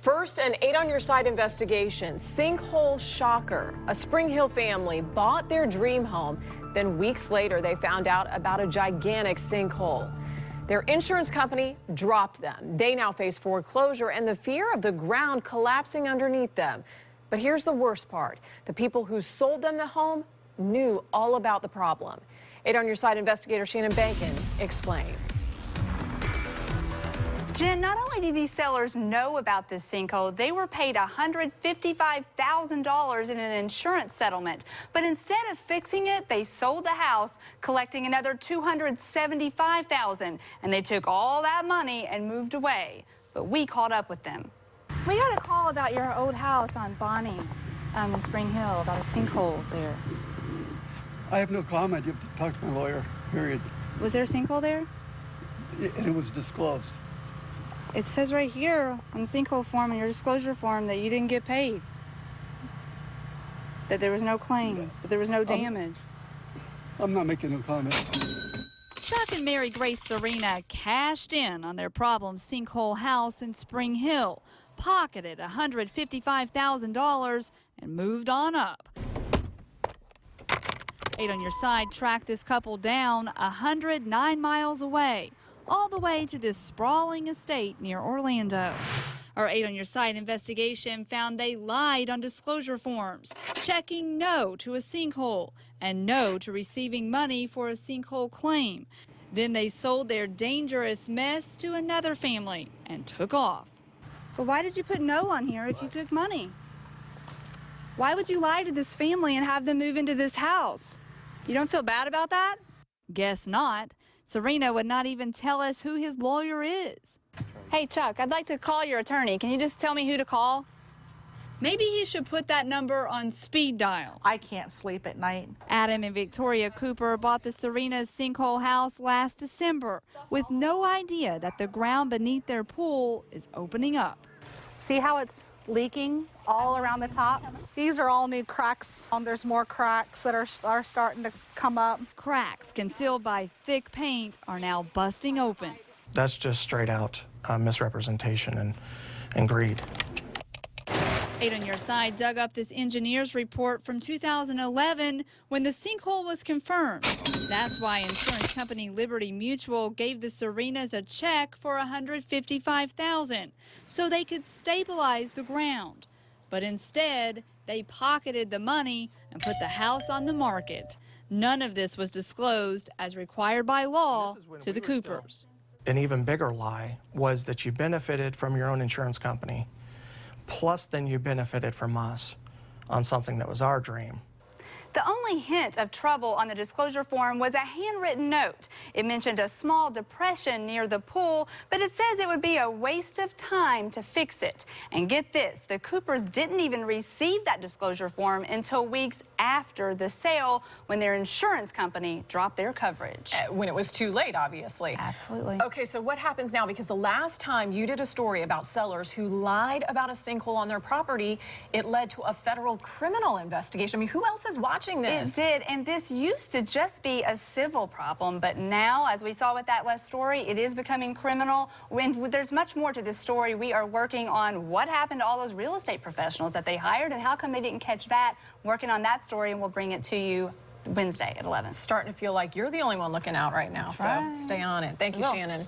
First, an 8 on your side investigation. Sinkhole shocker. A Spring Hill family bought their dream home. Then weeks later, they found out about a gigantic sinkhole. Their insurance company dropped them. They now face foreclosure and the fear of the ground collapsing underneath them. But here's the worst part. The people who sold them the home knew all about the problem. 8 on your side investigator Shannon Bankin explains. Jen, not only did these sellers know about this sinkhole, they were paid $155,000 in an insurance settlement. But instead of fixing it, they sold the house, collecting another $275,000. And they took all that money and moved away. But we caught up with them. We got a call about your old house on Bonnie in Spring Hill, about a sinkhole there. I have no comment. You have to talk to my lawyer, period. Was there a sinkhole there? It was disclosed. It says right here on the sinkhole form, in your disclosure form, that you didn't get paid. That there was no claim, that there was no damage. I'm not making no comment. Chuck and Mary Grace Serena cashed in on their problem sinkhole house in Spring Hill, pocketed $155,000, and moved on up. 8 on your side tracked this couple down 109 miles away, all the way to this sprawling estate near Orlando. Our 8 on your side investigation found they lied on disclosure forms, checking no to a sinkhole and no to receiving money for a sinkhole claim. Then they sold their dangerous mess to another family and took off. But why did you put no on here if you took money? Why would you lie to this family and have them move into this house? You don't feel bad about that? Guess not. Serena would not even tell us who his lawyer is. Hey, Chuck, I'd like to call your attorney. Can you just tell me who to call? Maybe he should put that number on speed dial. I can't sleep at night. Adam and Victoria Cooper bought the Serena's sinkhole house last December with no idea that the ground beneath their pool is opening up. See how it's leaking all around the top? These are all new cracks. There's more cracks that are starting to come up. Cracks concealed by thick paint are now busting open. That's just straight out misrepresentation and greed. 8 on your side dug up this engineer's report from 2011 when the sinkhole was confirmed. That's why insurance company Liberty Mutual gave the Serenas a check for $155,000 so they could stabilize the ground. But instead, they pocketed the money and put the house on the market. None of this was disclosed as required by law to the Coopers. An even bigger lie was that you benefited from your own insurance company, plus then you benefited from us on something that was our dream. The only hint of trouble on the disclosure form was a handwritten note. It mentioned a small depression near the pool, but it says it would be a waste of time to fix it. And get this, the Coopers didn't even receive that disclosure form until weeks after the sale when their insurance company dropped their coverage. When it was too late, obviously. Absolutely. Okay, so what happens now? Because the last time you did a story about sellers who lied about a sinkhole on their property, it led to a federal criminal investigation. I mean, who else is watching this? It did, and this used to just be a civil problem, but now, as we saw with that last story, it is becoming criminal. There's much more to this story. We are working on what happened to all those real estate professionals that they hired and how come they didn't catch that. Working on that story, and we'll bring it to you Wednesday at 11. Starting to feel like you're the only one looking out right now, That's so right. stay on it. Thank you, Shannon.